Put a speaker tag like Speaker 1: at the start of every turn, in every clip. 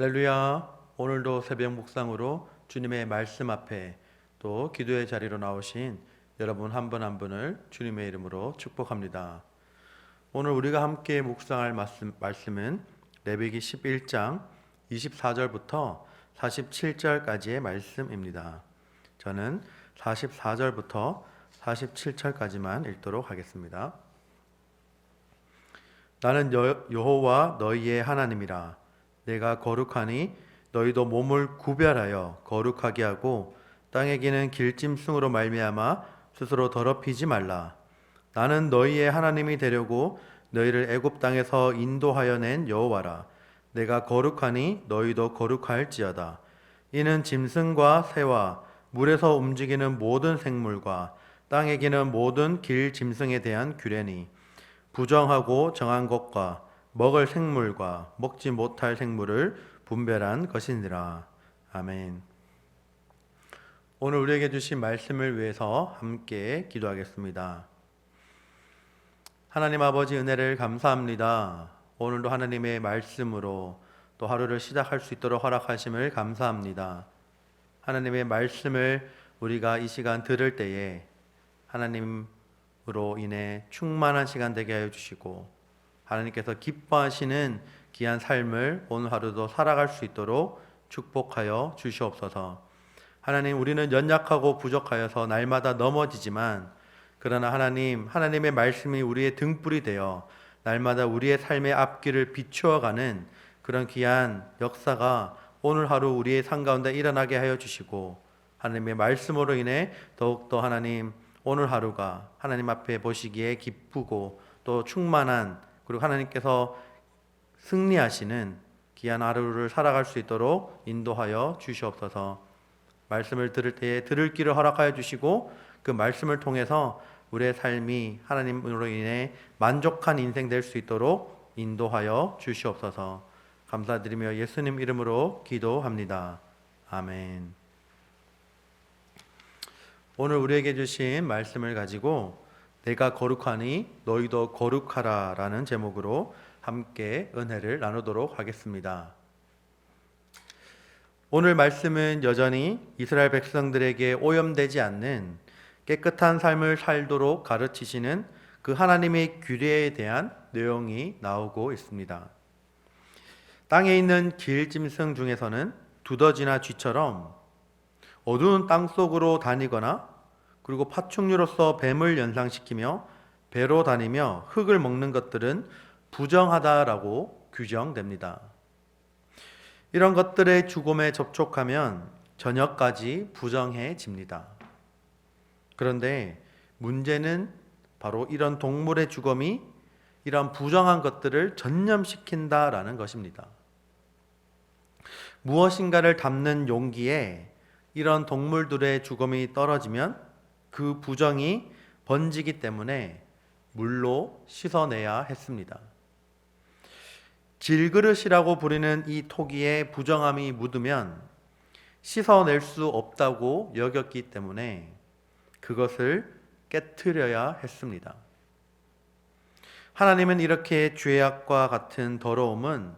Speaker 1: 할렐루야. 오늘도 새벽 묵상으로 주님의 말씀 앞에 또 기도의 자리로 나오신 여러분 한 분 한 분을 주님의 이름으로 축복합니다. 오늘 우리가 함께 묵상할 말씀은 레위기 11장 24절부터 47절까지의 말씀입니다. 저는 44절부터 47절까지만 읽도록 하겠습니다. 나는 여호와 너희의 하나님이라. 내가 거룩하니 너희도 몸을 구별하여 거룩하게 하고 땅에 기는 길짐승으로 말미암아 스스로 더럽히지 말라. 나는 너희의 하나님이 되려고 너희를 애굽 땅에서 인도하여 낸 여호와라. 내가 거룩하니 너희도 거룩할지어다. 이는 짐승과 새와 물에서 움직이는 모든 생물과 땅에 기는 모든 길짐승에 대한 규례니 부정하고 정한 것과 먹을 생물과 먹지 못할 생물을 분별한 것이니라. 아멘. 오늘 우리에게 주신 말씀을 위해서 함께 기도하겠습니다. 하나님 아버지, 은혜를 감사합니다. 오늘도 하나님의 말씀으로 또 하루를 시작할 수 있도록 허락하심을 감사합니다. 하나님의 말씀을 우리가 이 시간 들을 때에 하나님으로 인해 충만한 시간 되게 하여 주시고 하나님께서 기뻐하시는 귀한 삶을 오늘 하루도 살아갈 수 있도록 축복하여 주시옵소서. 하나님, 우리는 연약하고 부족하여서 날마다 넘어지지만 그러나 하나님, 하나님의 말씀이 우리의 등불이 되어 날마다 우리의 삶의 앞길을 비추어가는 그런 귀한 역사가 오늘 하루 우리의 삶 가운데 일어나게 하여 주시고 하나님의 말씀으로 인해 더욱더 하나님, 오늘 하루가 하나님 앞에 보시기에 기쁘고 또 충만한, 그리고 하나님께서 승리하시는 귀한 하루를 살아갈 수 있도록 인도하여 주시옵소서. 말씀을 들을 때에 들을 길을 허락하여 주시고 그 말씀을 통해서 우리의 삶이 하나님으로 인해 만족한 인생 될 수 있도록 인도하여 주시옵소서. 감사드리며 예수님 이름으로 기도합니다. 아멘. 오늘 우리에게 주신 말씀을 가지고 내가 거룩하니 너희도 거룩하라 라는 제목으로 함께 은혜를 나누도록 하겠습니다. 오늘 말씀은 여전히 이스라엘 백성들에게 오염되지 않는 깨끗한 삶을 살도록 가르치시는 그 하나님의 규례에 대한 내용이 나오고 있습니다. 땅에 있는 길짐승 중에서는 두더지나 쥐처럼 어두운 땅 속으로 다니거나 그리고 파충류로서 뱀을 연상시키며 배로 다니며 흙을 먹는 것들은 부정하다라고 규정됩니다. 이런 것들의 죽음에 접촉하면 저녁까지 부정해집니다. 그런데 문제는 바로 이런 동물의 죽음이 이런 부정한 것들을 전념시킨다라는 것입니다. 무엇인가를 담는 용기에 이런 동물들의 죽음이 떨어지면 그 부정이 번지기 때문에 물로 씻어내야 했습니다. 질그릇이라고 부르는 이 토기에 부정함이 묻으면 씻어낼 수 없다고 여겼기 때문에 그것을 깨트려야 했습니다. 하나님은 이렇게 죄악과 같은 더러움은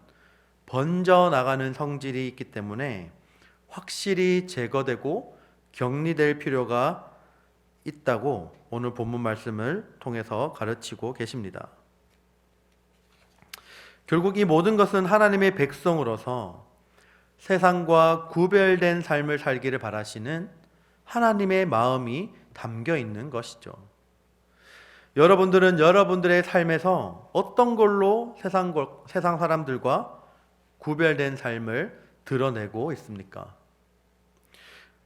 Speaker 1: 번져나가는 성질이 있기 때문에 확실히 제거되고 격리될 필요가 있다고 오늘 본문 말씀을 통해서 가르치고 계십니다. 결국 이 모든 것은 하나님의 백성으로서 세상과 구별된 삶을 살기를 바라시는 하나님의 마음이 담겨 있는 것이죠. 여러분들은 여러분들의 삶에서 어떤 걸로 세상 사람들과 구별된 삶을 드러내고 있습니까?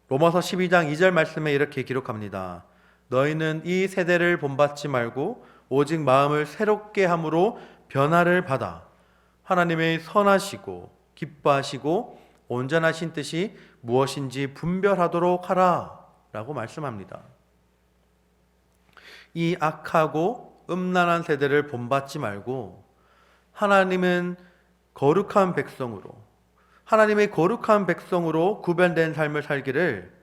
Speaker 1: 로마서 12장 2절 말씀에 이렇게 기록합니다. 너희는 이 세대를 본받지 말고 오직 마음을 새롭게 함으로 변화를 받아 하나님의 선하시고 기뻐하시고 온전하신 뜻이 무엇인지 분별하도록 하라 라고 말씀합니다. 이 악하고 음란한 세대를 본받지 말고 하나님은 거룩한 백성으로, 하나님의 거룩한 백성으로 구별된 삶을 살기를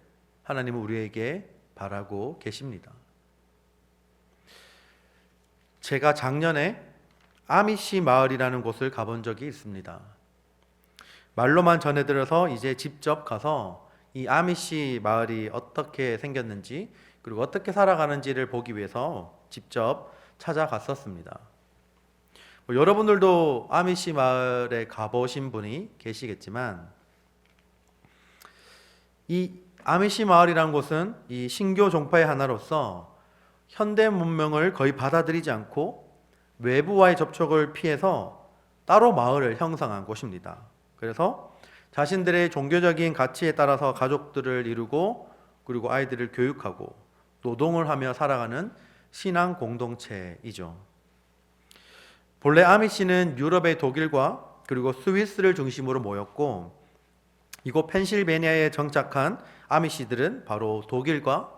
Speaker 1: 하나님은 우리에게 바라고 계십니다. 제가 작년에 아미시 마을이라는 곳을 가본 적이 있습니다. 말로만 전해들어서 이제 직접 가서 이 아미시 마을이 어떻게 생겼는지 그리고 어떻게 살아가는지를 보기 위해서 직접 찾아갔었습니다. 여러분들도 아미시 마을에 가보신 분이 계시겠지만 이 아미시 마을이라는 곳은 이 신교 종파의 하나로서 현대 문명을 거의 받아들이지 않고 외부와의 접촉을 피해서 따로 마을을 형성한 곳입니다. 그래서 자신들의 종교적인 가치에 따라서 가족들을 이루고 그리고 아이들을 교육하고 노동을 하며 살아가는 신앙 공동체이죠. 본래 아미시는 유럽의 독일과 그리고 스위스를 중심으로 모였고 이곳 펜실베니아에 정착한 아미시들은 바로 독일과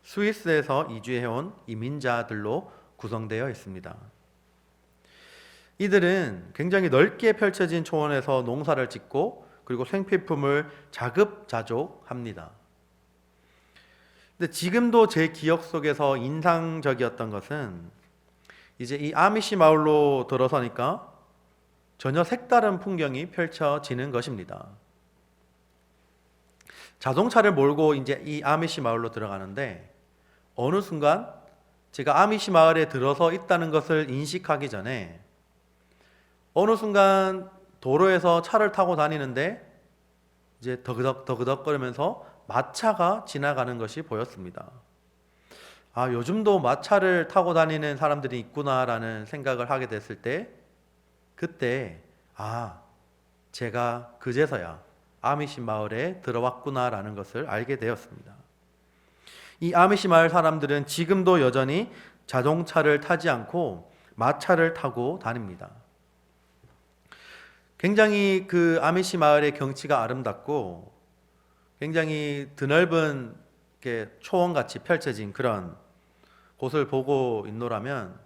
Speaker 1: 스위스에서 이주해온 이민자들로 구성되어 있습니다. 이들은 굉장히 넓게 펼쳐진 초원에서 농사를 짓고 그리고 생필품을 자급자족합니다. 근데 지금도 제 기억 속에서 인상적이었던 것은 이제 이 아미시 마을로 들어서니까 전혀 색다른 풍경이 펼쳐지는 것입니다. 자동차를 몰고 이제 이 아미시 마을로 들어가는데 어느 순간 제가 아미시 마을에 들어서 있다는 것을 인식하기 전에 어느 순간 도로에서 차를 타고 다니는데 이제 더그덕 거리면서 마차가 지나가는 것이 보였습니다. 아, 요즘도 마차를 타고 다니는 사람들이 있구나라는 생각을 하게 됐을 때 그때 제가 그제서야 아미시 마을에 들어왔구나라는 것을 알게 되었습니다. 이 아미시 마을 사람들은 지금도 여전히 자동차를 타지 않고 마차를 타고 다닙니다. 굉장히 그 아미시 마을의 경치가 아름답고 굉장히 드넓은 초원같이 펼쳐진 그런 곳을 보고 있노라면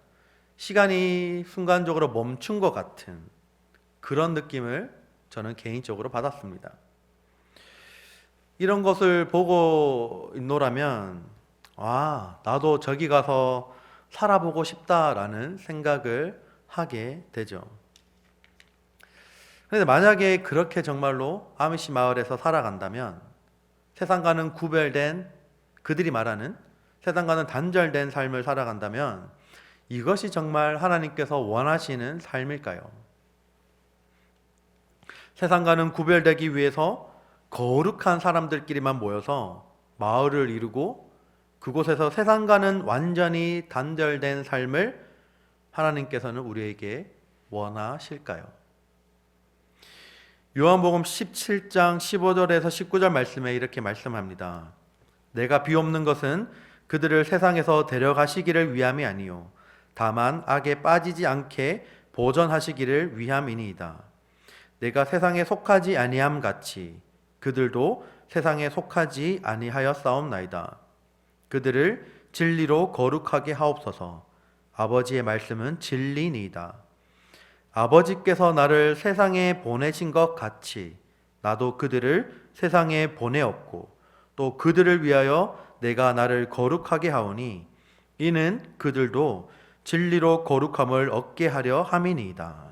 Speaker 1: 시간이 순간적으로 멈춘 것 같은 그런 느낌을 저는 개인적으로 받았습니다. 이런 것을 보고 있노라면 나도 저기 가서 살아보고 싶다라는 생각을 하게 되죠. 그런데 만약에 그렇게 정말로 아미시 마을에서 살아간다면 세상과는 구별된 그들이 말하는 세상과는 단절된 삶을 살아간다면 이것이 정말 하나님께서 원하시는 삶일까요? 세상과는 구별되기 위해서 거룩한 사람들끼리만 모여서 마을을 이루고 그곳에서 세상과는 완전히 단절된 삶을 하나님께서는 우리에게 원하실까요? 요한복음 17장 15절에서 19절 말씀에 이렇게 말씀합니다. 내가 비옵는 것은 그들을 세상에서 데려가시기를 위함이 아니요 다만 악에 빠지지 않게 보전하시기를 위함이니이다. 내가 세상에 속하지 아니함 같이 그들도 세상에 속하지 아니하였사옵나이다. 그들을 진리로 거룩하게 하옵소서. 아버지의 말씀은 진리니이다. 아버지께서 나를 세상에 보내신 것 같이 나도 그들을 세상에 보내었고 또 그들을 위하여 내가 나를 거룩하게 하오니 이는 그들도 진리로 거룩함을 얻게 하려 함이니이다.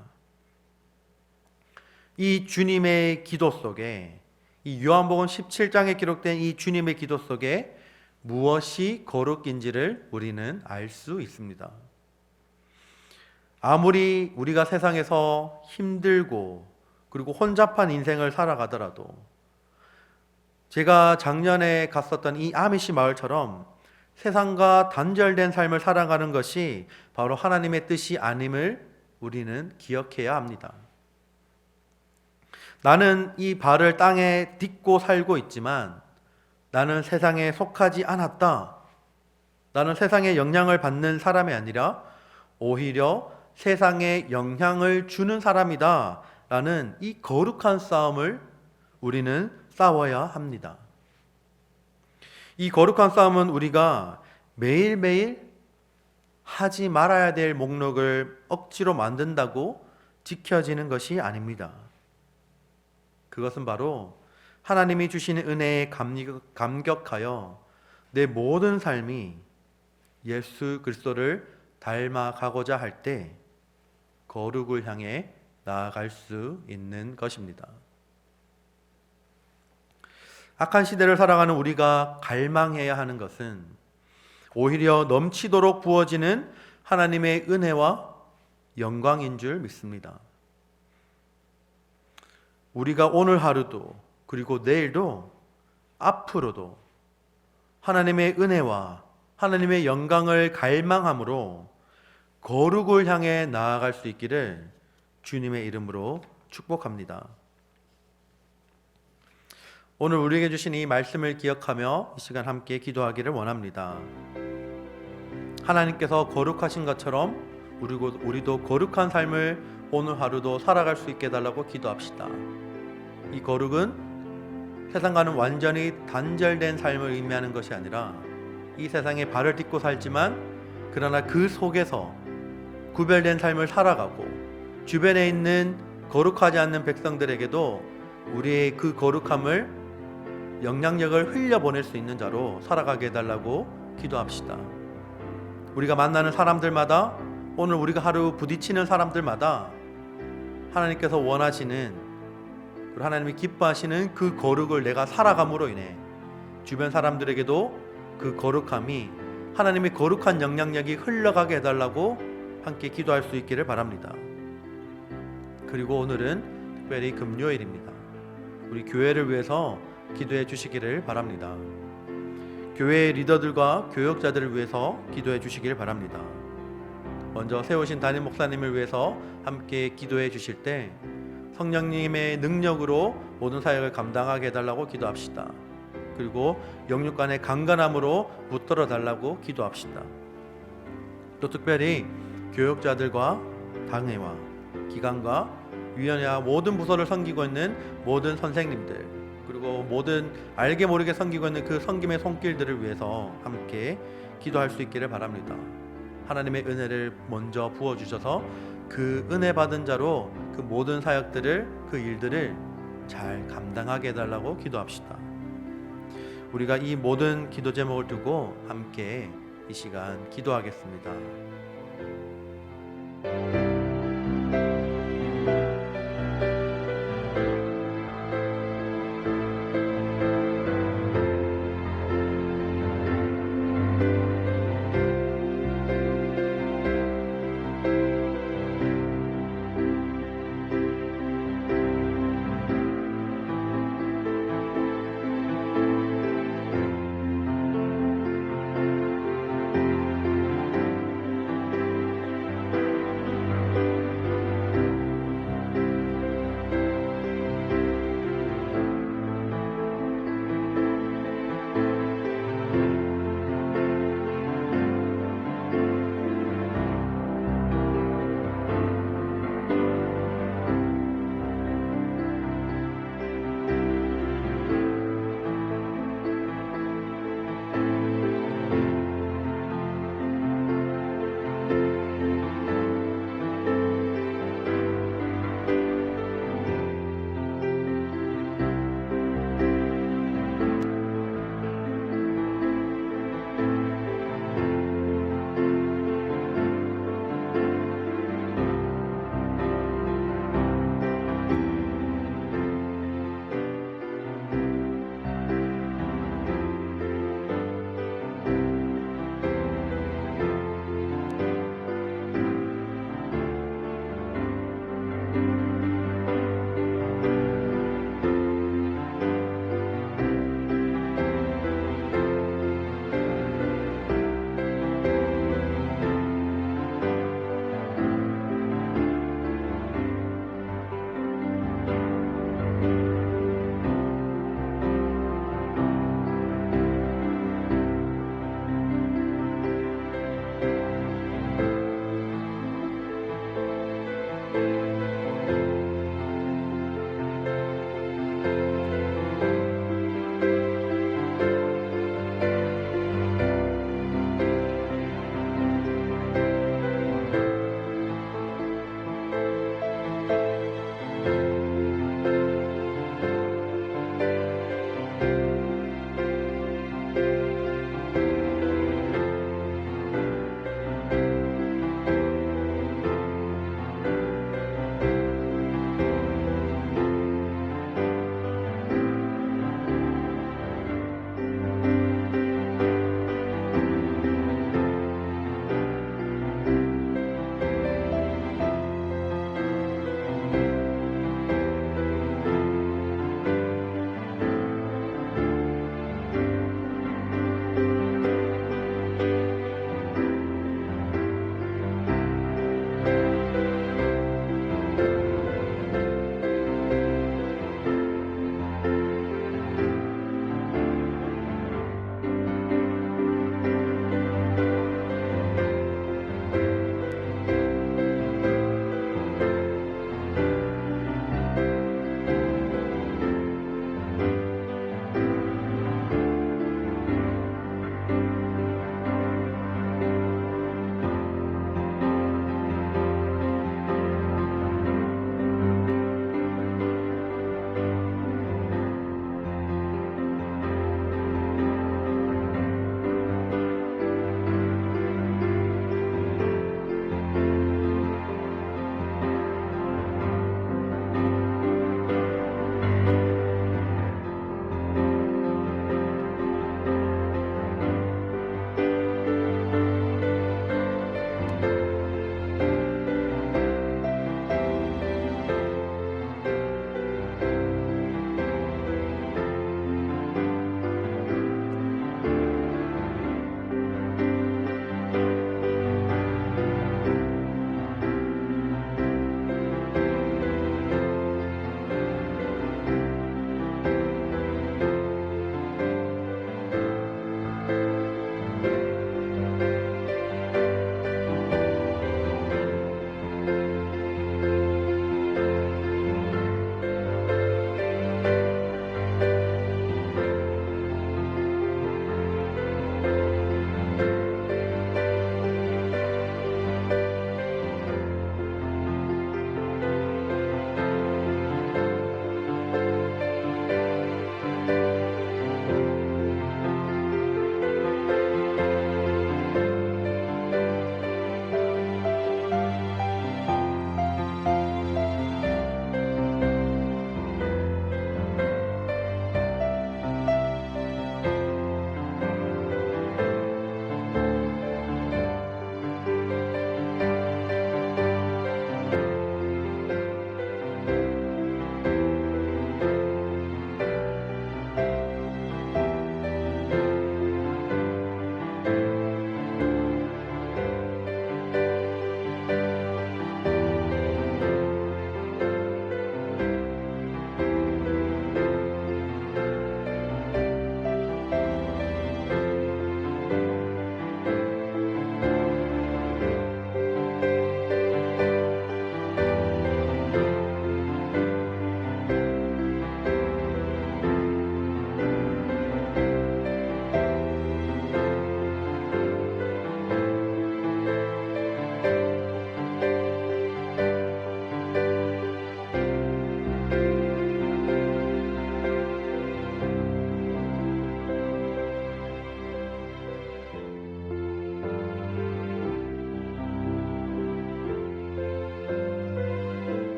Speaker 1: 이 주님의 기도 속에 이 요한복음 17장에 기록된 이 주님의 기도 속에 무엇이 거룩인지를 우리는 알 수 있습니다. 아무리 우리가 세상에서 힘들고 그리고 혼잡한 인생을 살아가더라도 제가 작년에 갔었던 이 아미시 마을처럼 세상과 단절된 삶을 살아가는 것이 바로 하나님의 뜻이 아님을 우리는 기억해야 합니다. 나는 이 발을 땅에 딛고 살고 있지만 나는 세상에 속하지 않았다. 나는 세상의 영향을 받는 사람이 아니라 오히려 세상에 영향을 주는 사람이다 라는 이 거룩한 싸움을 우리는 싸워야 합니다. 이 거룩한 싸움은 우리가 매일매일 하지 말아야 될 목록을 억지로 만든다고 지켜지는 것이 아닙니다. 그것은 바로 하나님이 주시는 은혜에 감격하여 내 모든 삶이 예수 그리스도를 닮아가고자 할 때 거룩을 향해 나아갈 수 있는 것입니다. 악한 시대를 살아가는 우리가 갈망해야 하는 것은 오히려 넘치도록 부어지는 하나님의 은혜와 영광인 줄 믿습니다. 우리가 오늘 하루도 그리고 내일도 앞으로도 하나님의 은혜와 하나님의 영광을 갈망함으로 거룩을 향해 나아갈 수 있기를 주님의 이름으로 축복합니다. 오늘 우리에게 주신 이 말씀을 기억하며 이 시간 함께 기도하기를 원합니다. 하나님께서 거룩하신 것처럼 우리도 거룩한 삶을 오늘 하루도 살아갈 수 있게 해달라고 기도합시다. 이 거룩은 세상과는 완전히 단절된 삶을 의미하는 것이 아니라 이 세상에 발을 딛고 살지만 그러나 그 속에서 구별된 삶을 살아가고 주변에 있는 거룩하지 않는 백성들에게도 우리의 그 거룩함을 영향력을 흘려보낼 수 있는 자로 살아가게 해달라고 기도합시다. 우리가 만나는 사람들마다 오늘 우리가 하루 부딪히는 사람들마다 하나님께서 원하시는 그리고 하나님이 기뻐하시는 그 거룩을 내가 살아감으로 인해 주변 사람들에게도 그 거룩함이 하나님의 거룩한 영향력이 흘러가게 해달라고 함께 기도할 수 있기를 바랍니다. 그리고 오늘은 특별히 금요일입니다. 우리 교회를 위해서 기도해 주시기를 바랍니다. 교회의 리더들과 교역자들을 위해서 기도해 주시기를 바랍니다. 먼저 세우신 담임 목사님을 위해서 함께 기도해 주실 때 성령님의 능력으로 모든 사역을 감당하게 해달라고 기도합시다. 그리고 영육 간의 강건함으로 붙들어 달라고 기도합시다. 또 특별히 교역자들과 당회와 기관과 위원회와 모든 부서를 섬기고 있는 모든 선생님들 그리고 모든 알게 모르게 섬기고 있는 그 섬김의 손길들을 위해서 함께 기도할 수 있기를 바랍니다. 하나님의 은혜를 먼저 부어주셔서 그 은혜 받은 자로 그 모든 사역들을 그 일들을 잘 감당하게 해달라고 기도합시다. 우리가 이 모든 기도 제목을 두고 함께 이 시간 기도하겠습니다.